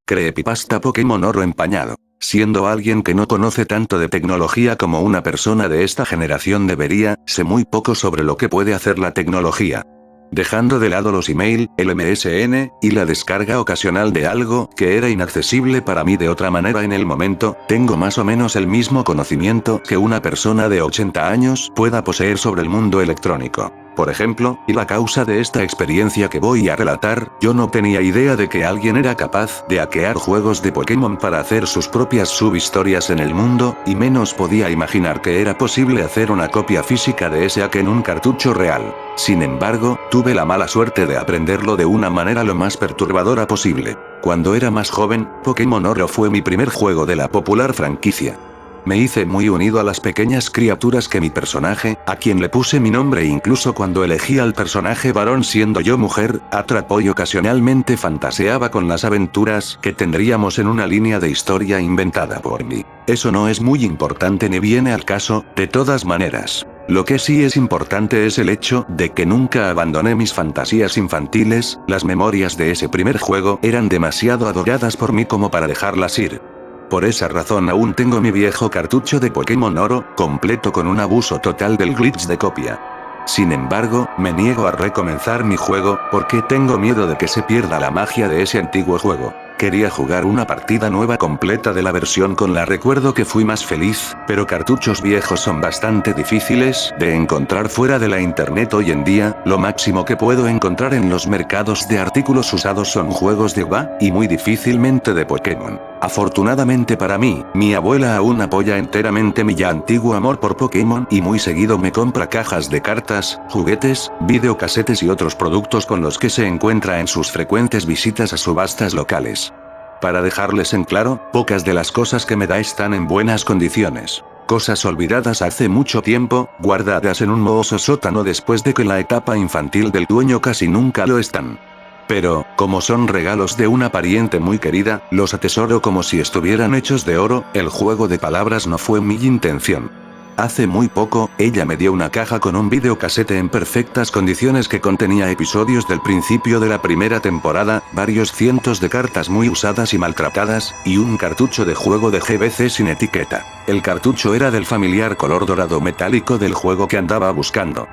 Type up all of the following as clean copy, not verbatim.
Creepypasta Pokémon Oro empañado. Siendo alguien que no conoce tanto de tecnología como una persona de esta generación debería, sé muy poco sobre lo que puede hacer la tecnología. Dejando de lado los email, el MSN, y la descarga ocasional de algo que era inaccesible para mí de otra manera en el momento, tengo más o menos el mismo conocimiento que una persona de 80 años pueda poseer sobre el mundo electrónico. Por ejemplo, y la causa de esta experiencia que voy a relatar, yo no tenía idea de que alguien era capaz de hackear juegos de Pokémon para hacer sus propias subhistorias en el mundo, y menos podía imaginar que era posible hacer una copia física de ese hack en un cartucho real. Sin embargo, tuve la mala suerte de aprenderlo de una manera lo más perturbadora posible. Cuando era más joven, Pokémon Oro fue mi primer juego de la popular franquicia. Me hice muy unido a las pequeñas criaturas que mi personaje, a quien le puse mi nombre incluso cuando elegí al personaje varón siendo yo mujer, atrapó y ocasionalmente fantaseaba con las aventuras que tendríamos en una línea de historia inventada por mí. Eso no es muy importante ni viene al caso, de todas maneras. Lo que sí es importante es el hecho de que nunca abandoné mis fantasías infantiles, las memorias de ese primer juego eran demasiado adoradas por mí como para dejarlas ir. Por esa razón aún tengo mi viejo cartucho de Pokémon Oro, completo con un abuso total del glitch de copia. Sin embargo, me niego a recomenzar mi juego, porque tengo miedo de que se pierda la magia de ese antiguo juego. Quería jugar una partida nueva completa de la versión con la recuerdo que fui más feliz, pero cartuchos viejos son bastante difíciles de encontrar fuera de la internet hoy en día, lo máximo que puedo encontrar en los mercados de artículos usados son juegos de WoW, y muy difícilmente de Pokémon. Afortunadamente para mí, mi abuela aún apoya enteramente mi ya antiguo amor por Pokémon y muy seguido me compra cajas de cartas, juguetes, videocasetes y otros productos con los que se encuentra en sus frecuentes visitas a subastas locales. Para dejarles en claro, pocas de las cosas que me da están en buenas condiciones. Cosas olvidadas hace mucho tiempo, guardadas en un mohoso sótano después de que la etapa infantil del dueño casi nunca lo están. Pero, como son regalos de una pariente muy querida, los atesoro como si estuvieran hechos de oro. El juego de palabras no fue mi intención. Hace muy poco, ella me dio una caja con un videocasete en perfectas condiciones que contenía episodios del principio de la primera temporada, varios cientos de cartas muy usadas y maltratadas, y un cartucho de juego de GBC sin etiqueta. El cartucho era del familiar color dorado metálico del juego que andaba buscando.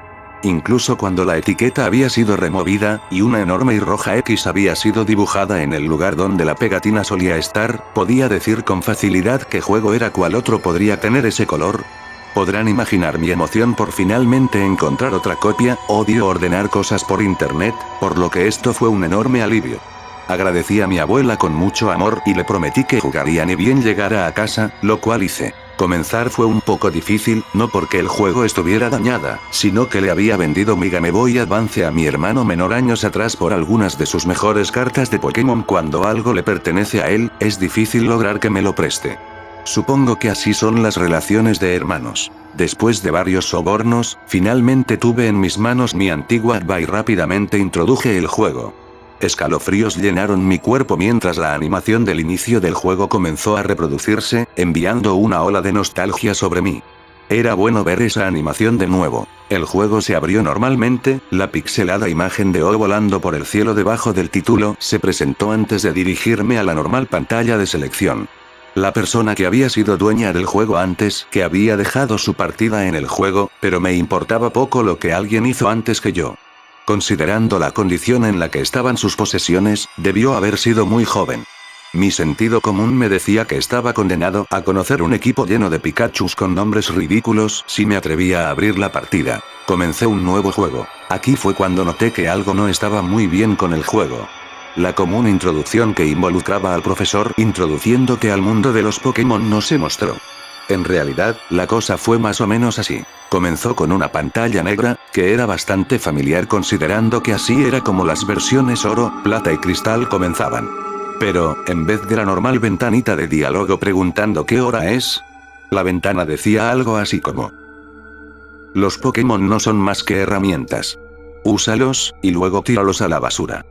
Incluso cuando la etiqueta había sido removida, y una enorme y roja X había sido dibujada en el lugar donde la pegatina solía estar, podía decir con facilidad qué juego era, cuál otro podría tener ese color. Podrán imaginar mi emoción por finalmente encontrar otra copia. Odio ordenar cosas por internet, por lo que esto fue un enorme alivio. Agradecí a mi abuela con mucho amor y le prometí que jugaría ni bien llegara a casa, lo cual hice. Comenzar fue un poco difícil, no porque el juego estuviera dañada, sino que le había vendido mi Game Boy Advance a mi hermano menor años atrás por algunas de sus mejores cartas de Pokémon. Cuando algo le pertenece a él, es difícil lograr que me lo preste. Supongo que así son las relaciones de hermanos. Después de varios sobornos, finalmente tuve en mis manos mi antigua Adva y rápidamente introduje el juego. Escalofríos llenaron mi cuerpo mientras la animación del inicio del juego comenzó a reproducirse, enviando una ola de nostalgia sobre mí. Era bueno ver esa animación de nuevo. El juego se abrió normalmente, la pixelada imagen de O volando por el cielo debajo del título se presentó antes de dirigirme a la normal pantalla de selección. La persona que había sido dueña del juego antes, que había dejado su partida en el juego, pero me importaba poco lo que alguien hizo antes que yo. Considerando la condición en la que estaban sus posesiones, debió haber sido muy joven. Mi sentido común me decía que estaba condenado a conocer un equipo lleno de Pikachus con nombres ridículos si me atrevía a abrir la partida. Comencé un nuevo juego. Aquí fue cuando noté que algo no estaba muy bien con el juego. La común introducción que involucraba al profesor introduciéndote al mundo de los Pokémon no se mostró. En realidad, la cosa fue más o menos así. Comenzó con una pantalla negra, que era bastante familiar considerando que así era como las versiones oro, plata y cristal comenzaban. Pero, en vez de la normal ventanita de diálogo preguntando qué hora es, la ventana decía algo así como: los Pokémon no son más que herramientas. Úsalos, y luego tíralos a la basura.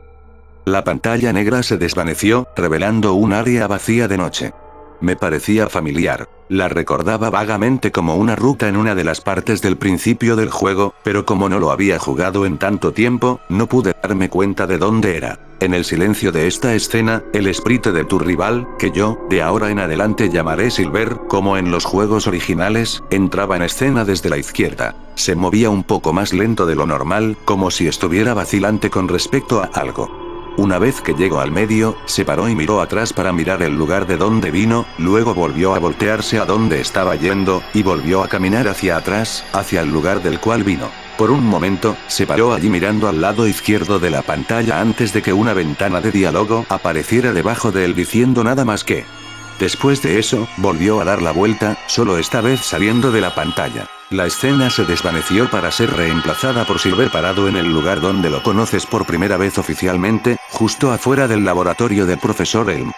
La pantalla negra se desvaneció, revelando un área vacía de noche. Me parecía familiar. La recordaba vagamente como una ruta en una de las partes del principio del juego, pero como no lo había jugado en tanto tiempo, no pude darme cuenta de dónde era. En el silencio de esta escena, el espíritu de tu rival, que yo, de ahora en adelante llamaré Silver, como en los juegos originales, entraba en escena desde la izquierda. Se movía un poco más lento de lo normal, como si estuviera vacilante con respecto a algo. Una vez que llegó al medio, se paró y miró atrás para mirar el lugar de donde vino, luego volvió a voltearse a donde estaba yendo, y volvió a caminar hacia atrás, hacia el lugar del cual vino. Por un momento, se paró allí mirando al lado izquierdo de la pantalla antes de que una ventana de diálogo apareciera debajo de él diciendo nada más que. Después de eso, volvió a dar la vuelta, solo esta vez saliendo de la pantalla. La escena se desvaneció para ser reemplazada por Silver parado en el lugar donde lo conoces por primera vez oficialmente, justo afuera del laboratorio del profesor Elm.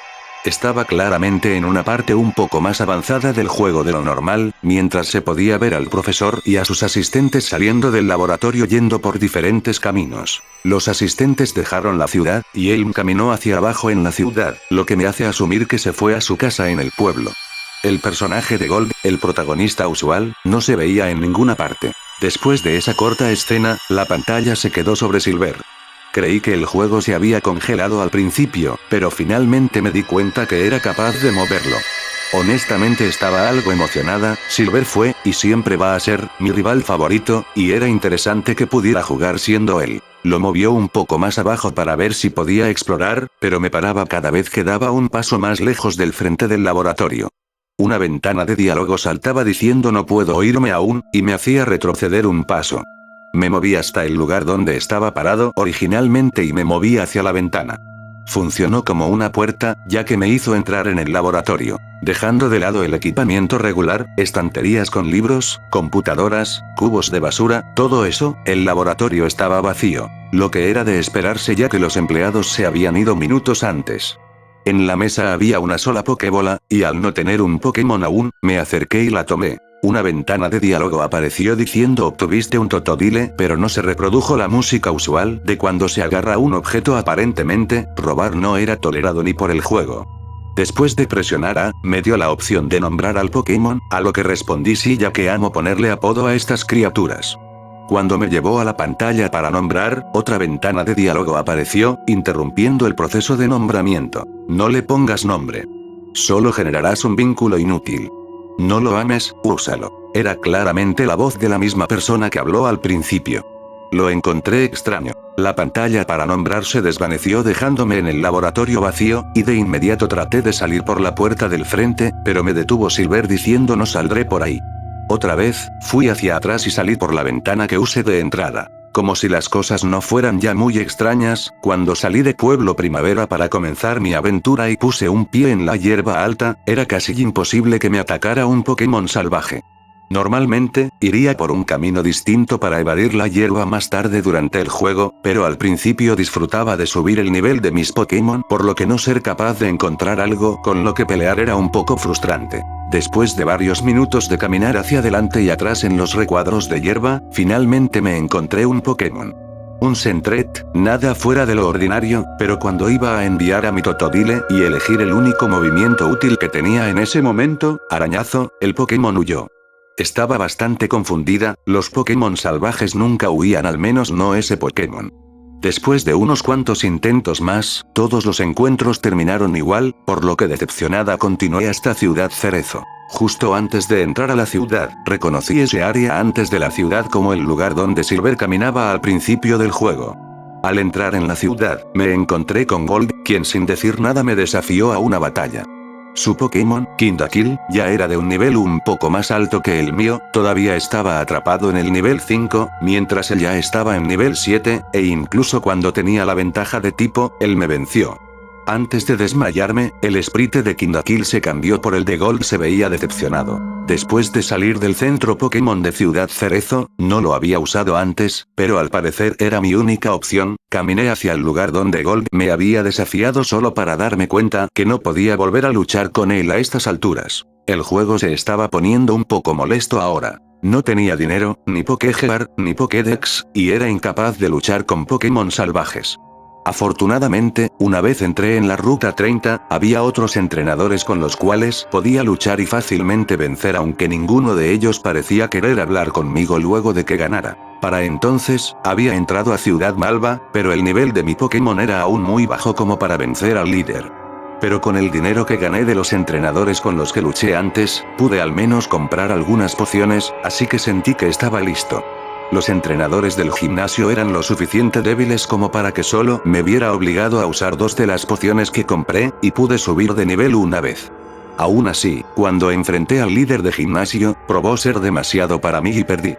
Estaba claramente en una parte un poco más avanzada del juego de lo normal, mientras se podía ver al profesor y a sus asistentes saliendo del laboratorio yendo por diferentes caminos. Los asistentes dejaron la ciudad, y Elm caminó hacia abajo en la ciudad, lo que me hace asumir que se fue a su casa en el pueblo. El personaje de Gold, el protagonista usual, no se veía en ninguna parte. Después de esa corta escena, la pantalla se quedó sobre Silver. Creí que el juego se había congelado al principio, pero finalmente me di cuenta que era capaz de moverlo. Honestamente estaba algo emocionada. Silver fue, y siempre va a ser, mi rival favorito, y era interesante que pudiera jugar siendo él. Lo movió un poco más abajo para ver si podía explorar, pero me paraba cada vez que daba un paso más lejos del frente del laboratorio. Una ventana de diálogo saltaba diciendo no puedo oírme aún, y me hacía retroceder un paso. Me moví hasta el lugar donde estaba parado originalmente y me moví hacia la ventana. Funcionó como una puerta, ya que me hizo entrar en el laboratorio. Dejando de lado el equipamiento regular, estanterías con libros, computadoras, cubos de basura, todo eso, el laboratorio estaba vacío. Lo que era de esperarse ya que los empleados se habían ido minutos antes. En la mesa había una sola Pokébola, y al no tener un Pokémon aún, me acerqué y la tomé. Una ventana de diálogo apareció diciendo obtuviste un Totodile, pero no se reprodujo la música usual de cuando se agarra un objeto aparentemente, robar no era tolerado ni por el juego. Después de presionar A, me dio la opción de nombrar al Pokémon, a lo que respondí sí ya que amo ponerle apodo a estas criaturas. Cuando me llevó a la pantalla para nombrar, otra ventana de diálogo apareció, interrumpiendo el proceso de nombramiento. No le pongas nombre. Solo generarás un vínculo inútil. No lo ames, úsalo. Era claramente la voz de la misma persona que habló al principio. Lo encontré extraño. La pantalla para nombrar se desvaneció dejándome en el laboratorio vacío, y de inmediato traté de salir por la puerta del frente, pero me detuvo Silver diciendo no saldré por ahí. Otra vez, fui hacia atrás y salí por la ventana que usé de entrada. Como si las cosas no fueran ya muy extrañas, cuando salí de Pueblo Primavera para comenzar mi aventura y puse un pie en la hierba alta, era casi imposible que me atacara un Pokémon salvaje. Normalmente, iría por un camino distinto para evadir la hierba más tarde durante el juego, pero al principio disfrutaba de subir el nivel de mis Pokémon, por lo que no ser capaz de encontrar algo con lo que pelear era un poco frustrante. Después de varios minutos de caminar hacia adelante y atrás en los recuadros de hierba, finalmente me encontré un Pokémon. Un Sentret, nada fuera de lo ordinario, pero cuando iba a enviar a mi Totodile y elegir el único movimiento útil que tenía en ese momento, arañazo, el Pokémon huyó. Estaba bastante confundida, los Pokémon salvajes nunca huían, al menos no ese Pokémon. Después de unos cuantos intentos más, todos los encuentros terminaron igual, por lo que decepcionada continué hasta Ciudad Cerezo. Justo antes de entrar a la ciudad, reconocí ese área antes de la ciudad como el lugar donde Silver caminaba al principio del juego. Al entrar en la ciudad, me encontré con Gold, quien sin decir nada me desafió a una batalla. Su Pokémon, Kindakil, ya era de un nivel un poco más alto que el mío, todavía estaba atrapado en el nivel 5, mientras él ya estaba en nivel 7, e incluso cuando tenía la ventaja de tipo, él me venció. Antes de desmayarme, el sprite de Kindakil se cambió por el de Gold, se veía decepcionado. Después de salir del centro Pokémon de Ciudad Cerezo, no lo había usado antes, pero al parecer era mi única opción, caminé hacia el lugar donde Gold me había desafiado solo para darme cuenta que no podía volver a luchar con él a estas alturas. El juego se estaba poniendo un poco molesto ahora. No tenía dinero, ni Pokégear, ni Pokédex, y era incapaz de luchar con Pokémon salvajes. Afortunadamente, una vez entré en la ruta 30, había otros entrenadores con los cuales podía luchar y fácilmente vencer, aunque ninguno de ellos parecía querer hablar conmigo luego de que ganara. Para entonces, había entrado a Ciudad Malva, pero el nivel de mi Pokémon era aún muy bajo como para vencer al líder. Pero con el dinero que gané de los entrenadores con los que luché antes, pude al menos comprar algunas pociones, así que sentí que estaba listo. Los entrenadores del gimnasio eran lo suficiente débiles como para que solo me viera obligado a usar 2 de las pociones que compré, y pude subir de nivel una vez. Aún así, cuando enfrenté al líder de gimnasio, probó ser demasiado para mí y perdí.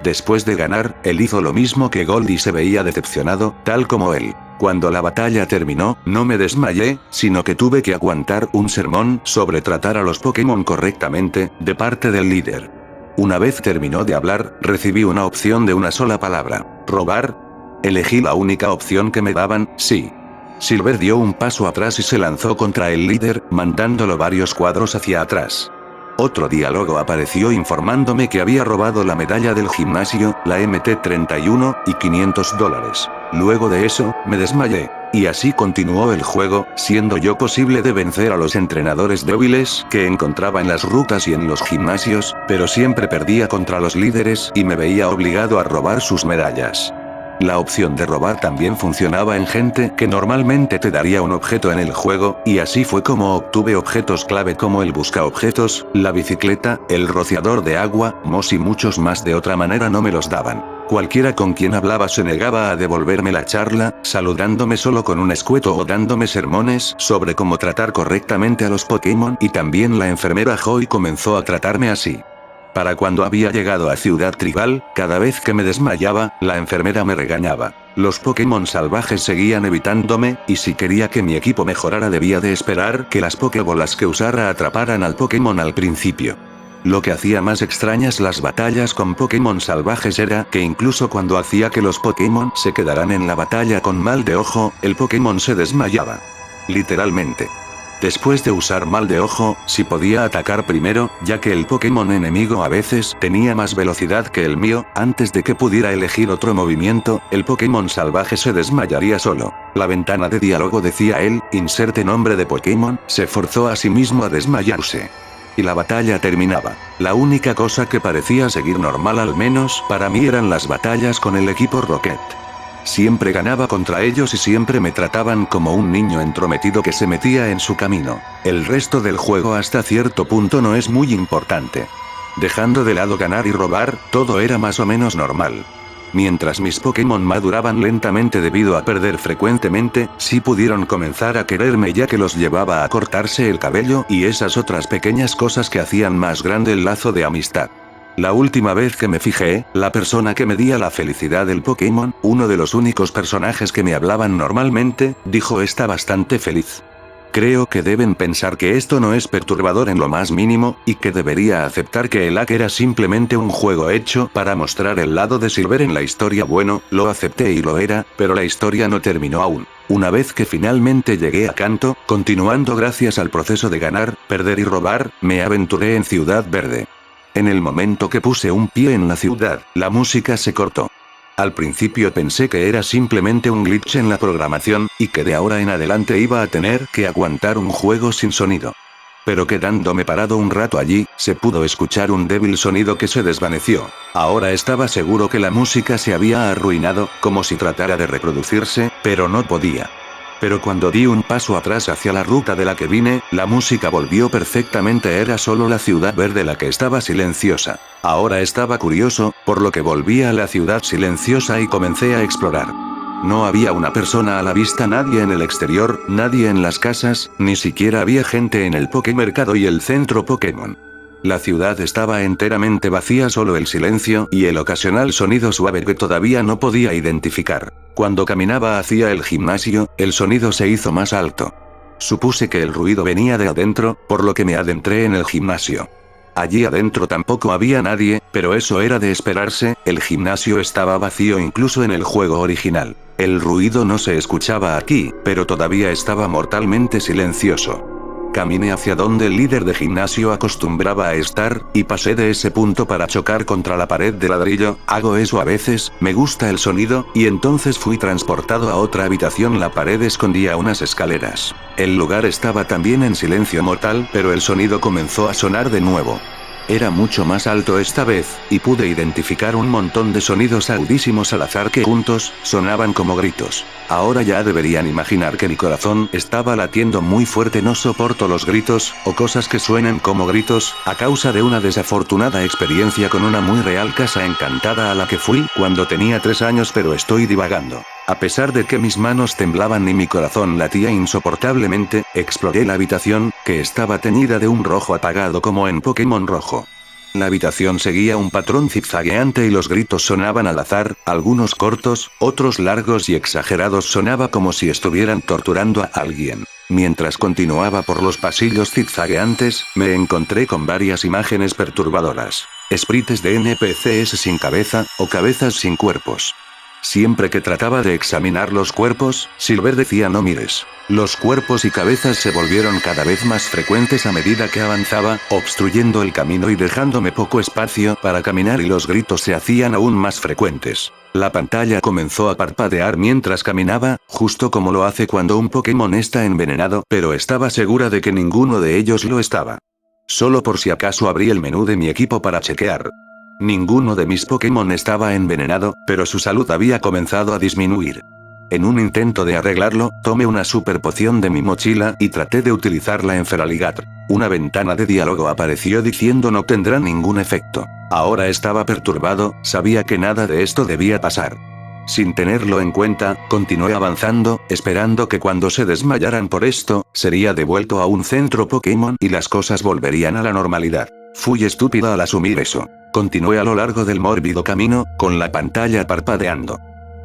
Después de ganar, él hizo lo mismo que Goldie, se veía decepcionado, tal como él. Cuando la batalla terminó, no me desmayé, sino que tuve que aguantar un sermón sobre tratar a los Pokémon correctamente, de parte del líder. Una vez terminó de hablar, recibí una opción de una sola palabra: ¿robar? Elegí la única opción que me daban, sí. Silver dio un paso atrás y se lanzó contra el líder, mandándolo varios cuadros hacia atrás. Otro diálogo apareció informándome que había robado la medalla del gimnasio, la MT-31, y $500. Luego de eso, me desmayé. Y así continuó el juego, siendo yo posible de vencer a los entrenadores débiles que encontraba en las rutas y en los gimnasios, pero siempre perdía contra los líderes y me veía obligado a robar sus medallas. La opción de robar también funcionaba en gente que normalmente te daría un objeto en el juego, y así fue como obtuve objetos clave como el buscaobjetos, la bicicleta, el rociador de agua, mos y muchos más. De otra manera no me los daban. Cualquiera con quien hablaba se negaba a devolverme la charla, saludándome solo con un escueto o dándome sermones sobre cómo tratar correctamente a los Pokémon, y también la enfermera Joy comenzó a tratarme así. Para cuando había llegado a Ciudad Tribal, cada vez que me desmayaba, la enfermera me regañaba. Los Pokémon salvajes seguían evitándome, y si quería que mi equipo mejorara debía de esperar que las Pokébolas que usara atraparan al Pokémon al principio. Lo que hacía más extrañas las batallas con Pokémon salvajes era que incluso cuando hacía que los Pokémon se quedaran en la batalla con mal de ojo, el Pokémon se desmayaba. Literalmente. Después de usar mal de ojo, si podía atacar primero, ya que el Pokémon enemigo a veces tenía más velocidad que el mío, antes de que pudiera elegir otro movimiento, el Pokémon salvaje se desmayaría solo. La ventana de diálogo decía él, inserte nombre de Pokémon, se forzó a sí mismo a desmayarse. Y la batalla terminaba. La única cosa que parecía seguir normal, al menos para mí, eran las batallas con el equipo Rocket. Siempre ganaba contra ellos y siempre me trataban como un niño entrometido que se metía en su camino. El resto del juego hasta cierto punto no es muy importante. Dejando de lado ganar y robar, todo era más o menos normal. Mientras mis Pokémon maduraban lentamente debido a perder frecuentemente, sí pudieron comenzar a quererme, ya que los llevaba a cortarse el cabello y esas otras pequeñas cosas que hacían más grande el lazo de amistad. La última vez que me fijé, la persona que medía la felicidad del Pokémon, uno de los únicos personajes que me hablaban normalmente, dijo: está bastante feliz. Creo que deben pensar que esto no es perturbador en lo más mínimo, y que debería aceptar que el hack era simplemente un juego hecho para mostrar el lado de Silver en la historia. Bueno, lo acepté y lo era, pero la historia no terminó aún. Una vez que finalmente llegué a Kanto, continuando gracias al proceso de ganar, perder y robar, me aventuré en Ciudad Verde. En el momento que puse un pie en la ciudad, la música se cortó. Al principio pensé que era simplemente un glitch en la programación, y que de ahora en adelante iba a tener que aguantar un juego sin sonido. Pero quedándome parado un rato allí, se pudo escuchar un débil sonido que se desvaneció. Ahora estaba seguro que la música se había arruinado, como si tratara de reproducirse, pero no podía. Pero cuando di un paso atrás hacia la ruta de la que vine, la música volvió perfectamente. Era solo la Ciudad Verde la que estaba silenciosa. Ahora estaba curioso, por lo que volví a la ciudad silenciosa y comencé a explorar. No había una persona a la vista, nadie en el exterior, nadie en las casas, ni siquiera había gente en el Pokémercado y el centro Pokémon. La ciudad estaba enteramente vacía, solo el silencio y el ocasional sonido suave que todavía no podía identificar. Cuando caminaba hacia el gimnasio, el sonido se hizo más alto. Supuse que el ruido venía de adentro, por lo que me adentré en el gimnasio. Allí adentro tampoco había nadie, pero eso era de esperarse, el gimnasio estaba vacío incluso en el juego original. El ruido no se escuchaba aquí, pero todavía estaba mortalmente silencioso. Caminé hacia donde el líder de gimnasio acostumbraba a estar, y pasé de ese punto para chocar contra la pared de ladrillo. Hago eso a veces, me gusta el sonido, y entonces fui transportado a otra habitación. La pared escondía unas escaleras. El lugar estaba también en silencio mortal, pero el sonido comenzó a sonar de nuevo. Era mucho más alto esta vez, y pude identificar un montón de sonidos agudísimos al azar que juntos sonaban como gritos. Ahora ya deberían imaginar que mi corazón estaba latiendo muy fuerte. No soporto los gritos, o cosas que suenen como gritos, a causa de una desafortunada experiencia con una muy real casa encantada a la que fui cuando tenía 3 años, pero estoy divagando. A pesar de que mis manos temblaban y mi corazón latía insoportablemente, exploré la habitación, que estaba teñida de un rojo apagado como en Pokémon Rojo. La habitación seguía un patrón zigzagueante y los gritos sonaban al azar, algunos cortos, otros largos y exagerados. Sonaba como si estuvieran torturando a alguien. Mientras continuaba por los pasillos zigzagueantes, me encontré con varias imágenes perturbadoras. Sprites de NPCs sin cabeza, o cabezas sin cuerpos. Siempre que trataba de examinar los cuerpos, Silver decía no mires. Los cuerpos y cabezas se volvieron cada vez más frecuentes a medida que avanzaba, obstruyendo el camino y dejándome poco espacio para caminar, y los gritos se hacían aún más frecuentes. La pantalla comenzó a parpadear mientras caminaba, justo como lo hace cuando un Pokémon está envenenado, pero estaba segura de que ninguno de ellos lo estaba. Solo por si acaso abrí el menú de mi equipo para chequear. Ninguno de mis Pokémon estaba envenenado, pero su salud había comenzado a disminuir. En un intento de arreglarlo, tomé una super poción de mi mochila y traté de utilizarla en Feraligatr. Una ventana de diálogo apareció diciendo no tendrá ningún efecto. Ahora estaba perturbado, sabía que nada de esto debía pasar. Sin tenerlo en cuenta, continué avanzando, esperando que cuando se desmayaran por esto, sería devuelto a un centro Pokémon y las cosas volverían a la normalidad. Fui estúpida al asumir eso. Continué a lo largo del mórbido camino, con la pantalla parpadeando.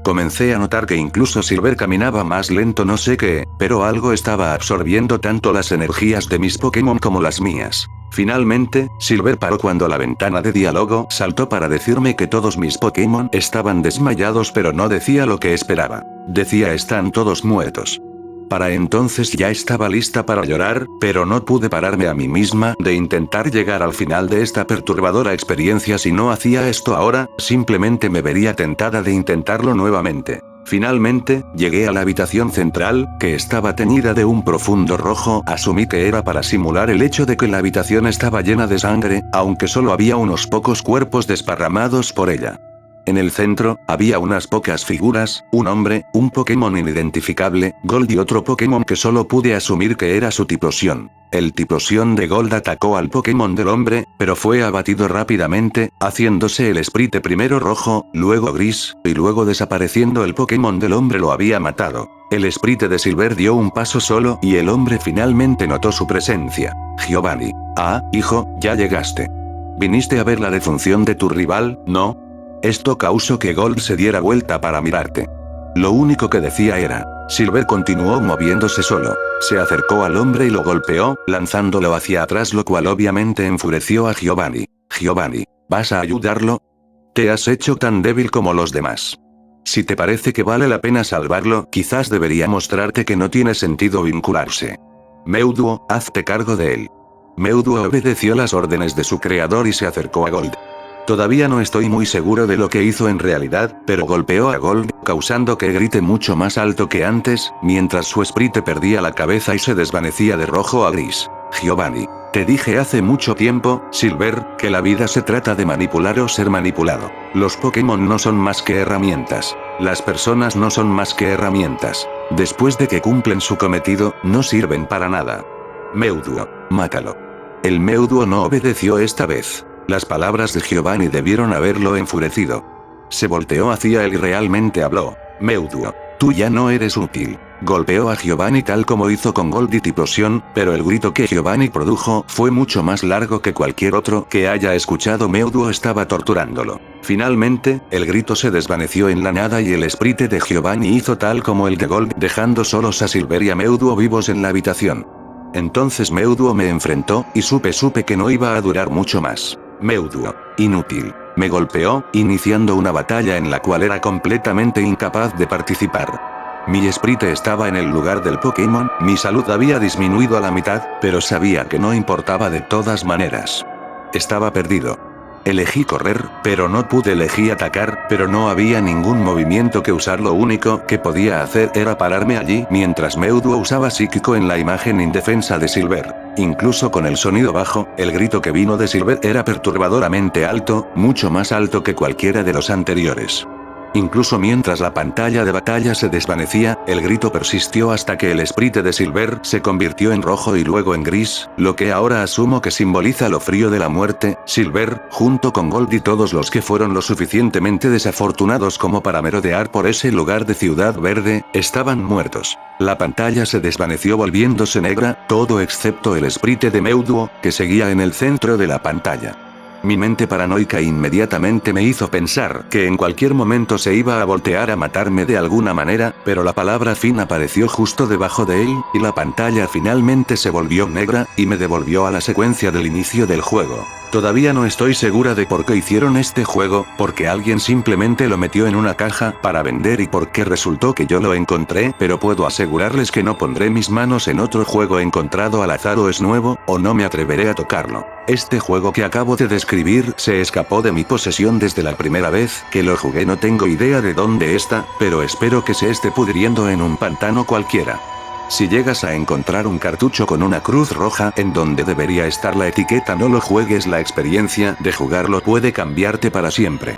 Comencé a notar que incluso Silver caminaba más lento, no sé qué, pero algo estaba absorbiendo tanto las energías de mis Pokémon como las mías. Finalmente, Silver paró cuando la ventana de diálogo saltó para decirme que todos mis Pokémon estaban desmayados, pero no decía lo que esperaba. Decía están todos muertos. Para entonces ya estaba lista para llorar, pero no pude pararme a mí misma de intentar llegar al final de esta perturbadora experiencia. Si no hacía esto ahora, simplemente me vería tentada de intentarlo nuevamente. Finalmente, llegué a la habitación central, que estaba teñida de un profundo rojo. Asumí que era para simular el hecho de que la habitación estaba llena de sangre, aunque solo había unos pocos cuerpos desparramados por ella. En el centro, había unas pocas figuras, un hombre, un Pokémon inidentificable, Gold y otro Pokémon que solo pude asumir que era su Typhlosion. El Typhlosion de Gold atacó al Pokémon del hombre, pero fue abatido rápidamente, haciéndose el Sprite primero rojo, luego gris, y luego desapareciendo. El Pokémon del hombre lo había matado. El Sprite de Silver dio un paso solo y el hombre finalmente notó su presencia. Giovanni. Ah, hijo, ya llegaste. ¿Viniste a ver la defunción de tu rival, no? Esto causó que Gold se diera vuelta para mirarte. Lo único que decía era. Silver continuó moviéndose solo. Se acercó al hombre y lo golpeó, lanzándolo hacia atrás, lo cual obviamente enfureció a Giovanni. Giovanni, ¿vas a ayudarlo? Te has hecho tan débil como los demás. Si te parece que vale la pena salvarlo, quizás debería mostrarte que no tiene sentido vincularse. Mewtwo, hazte cargo de él. Mewtwo obedeció las órdenes de su creador y se acercó a Gold. Todavía no estoy muy seguro de lo que hizo en realidad, pero golpeó a Gold, causando que grite mucho más alto que antes, mientras su Sprite perdía la cabeza y se desvanecía de rojo a gris. Giovanni, te dije hace mucho tiempo, Silver, que la vida se trata de manipular o ser manipulado. Los Pokémon no son más que herramientas. Las personas no son más que herramientas. Después de que cumplen su cometido, no sirven para nada. Mewtwo, mátalo. El Mewtwo no obedeció esta vez. Las palabras de Giovanni debieron haberlo enfurecido. Se volteó hacia él y realmente habló. Mewtwo, tú ya no eres útil. Golpeó a Giovanni tal como hizo con Gold y Typhlosion, pero el grito que Giovanni produjo fue mucho más largo que cualquier otro que haya escuchado. Mewtwo estaba torturándolo. Finalmente, el grito se desvaneció en la nada y el Sprite de Giovanni hizo tal como el de Gold, dejando solos a Silver y a Mewtwo vivos en la habitación. Entonces Mewtwo me enfrentó, y supe que no iba a durar mucho más. Mewtwo, inútil, me golpeó, iniciando una batalla en la cual era completamente incapaz de participar. Mi sprite estaba en el lugar del Pokémon, mi salud había disminuido a la mitad, pero sabía que no importaba de todas maneras. Estaba perdido. Elegí correr, pero no pude elegir atacar, pero no había ningún movimiento que usar. Lo único que podía hacer era pararme allí mientras Mewtwo usaba psíquico en la imagen indefensa de Silver. Incluso con el sonido bajo, el grito que vino de Silver era perturbadoramente alto, mucho más alto que cualquiera de los anteriores. Incluso mientras la pantalla de batalla se desvanecía, el grito persistió hasta que el sprite de Silver se convirtió en rojo y luego en gris, lo que ahora asumo que simboliza lo frío de la muerte. Silver, junto con Gold y todos los que fueron lo suficientemente desafortunados como para merodear por ese lugar de Ciudad Verde, estaban muertos. La pantalla se desvaneció volviéndose negra, todo excepto el sprite de Mewtwo, que seguía en el centro de la pantalla. Mi mente paranoica inmediatamente me hizo pensar que en cualquier momento se iba a voltear a matarme de alguna manera, pero la palabra fin apareció justo debajo de él, y la pantalla finalmente se volvió negra, y me devolvió a la secuencia del inicio del juego. Todavía no estoy segura de por qué hicieron este juego, porque alguien simplemente lo metió en una caja para vender y porque resultó que yo lo encontré, pero puedo asegurarles que no pondré mis manos en otro juego encontrado al azar o es nuevo, o no me atreveré a tocarlo. Este juego que acabo de describir se escapó de mi posesión desde la primera vez que lo jugué. No tengo idea de dónde está, pero espero que se esté pudriendo en un pantano cualquiera. Si llegas a encontrar un cartucho con una cruz roja en donde debería estar la etiqueta no lo juegues, la experiencia de jugarlo puede cambiarte para siempre.